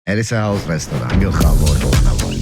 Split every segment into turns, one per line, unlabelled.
Elisa House Restaurant գլխավոր ողնավոր։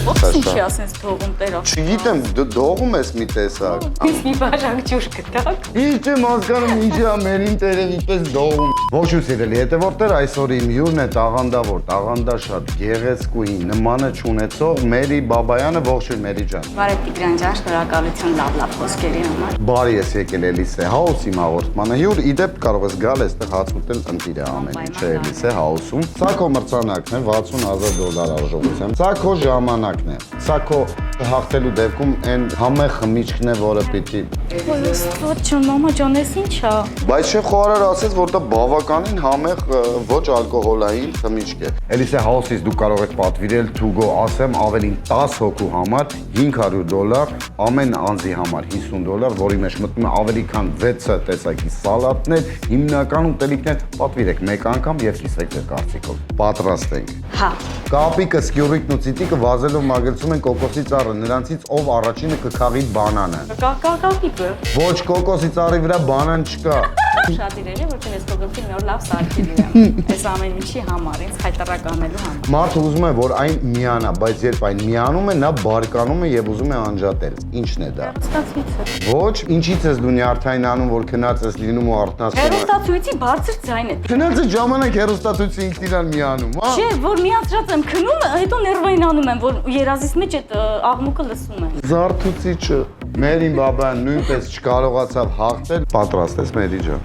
Ո՞ց ինչի ասենց թողում տեր ասում։
Չգիտեմ, դողում ես մի տեսակ։
Ես մի բաժակ ջուր կտակ։
Ինչ եմ հասկանում, ինչի է մերին տերևի պես դողում։ Ոչ ու սիրելի, հետևորդներ այսօր իմ հյուրն է տաղանդավոր, տաղանդաշատ, գեղեցկուհի, նմանը չունեցող Մերի Բաբայանը, ողջույն Մերի ջան։
Բարև Տիգրան ջան, շնորհակալություն լավ խոսքերի համար։
Բարի ես եկել Էլիսե House-ի հաղորդմանը։ Հյուր իդեպ կարող ես գալ այստեղ հաց ուտել ընտիրը ամեն ինչը Էլիսե House-ում։ Սա քո մրցանակն է $60,000 արժողությամբ։ Սա քո ժամանակն է։ Սա քո հաղթելու դեպքում այն համեղ խմիչքն է, որը պիտի
Ոստվոտ ջան, մամա ջան, ես ի՞նչ է։
Բայց չէ խորար ասես, որ դա բավականին համեղ ոչ ալկոհոլային խմիչք է։ Էլիսե House-ից դու կարող եք պատվիրել to-go, ասեմ, ավելին 10 հոգու համար $500, ամեն անձի համար $50, որի մեջ մտնում է ավելի քան 6 տեսակի սալատներ, հիմնական ուտելիքներ, պատվիրեք մեկ անգամ եւ կիսվեք ձեր կարծիքով։ Պատրաստ ենք։
Հա։
Կապիկը, սկյուրիկն ու ցիտիկը վազելով մագլցում են կոկոսի ծառը, նրանցից ով առաջինը կքաղի բանանը։
Կակիկը։
Ոչ, կոկոսի ծառի վրա բանան չկա։
Շատ իրերի, որտեղ ես քո գլխին մի օր լավ սարքելու եմ։ Այս ամեն ինչի համար, ինձ խայտարականելու համար։
Մարդը ուզում է, որ այն միանա, բայց երբ այն միանում է, նա բարկանում է եւ ուզում է անջատել։ Ինչն է դա։
Հեռուստացույցը։
Ոչ, ինչից ես դու նյարդայնանում, որ քնած ես լինում ու արթնացնում։
Հեռուստացույցի բարձր ձայն է։
Քնածը ժամանակ հեռուստացույցի ինքն իրան միանում, հա։
Չէ, որ միացրած եմ քնում, հետո ներվայնանում եմ, որ երազիս մեջ այդ աղմուկը լսում եմ։
Զարթուցիչը Մերին Բաբան նույնպես չկարողացավ հաղթել, պատրաստ ես Մերի ջան։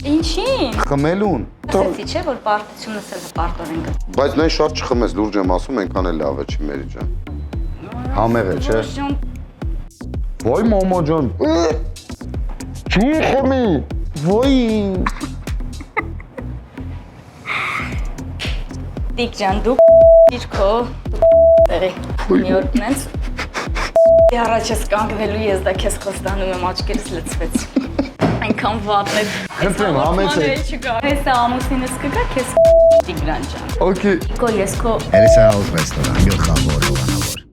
Ինչին։
Խմելուն։
Ասեցի չէ, որ պարտությունս էլ հպարտորեն գա։
Բայց նայ շատ չխմես, լուրջ եմ ասում, այնքան էլ լավ է չի Մերի ջան։ Համեղ է, չէ։ Ոյ մամա ջան։ Չու խմի։ Ոյ։
Տիկ ջան, դու իրքո տեղի։ Մի օր նենց առաջ ես կանգնելու ես դա քեզ խոստանում եմ, աչքերս լցվեց։ Այնքան վատն է։
Խնդրեմ, համեցեք։
Հեսա ամուսինս կգա քեզ Տիգրան ջան։
Okay.
Կո ես քո
Elisa House Restaurant գլխավոր ողնավոր։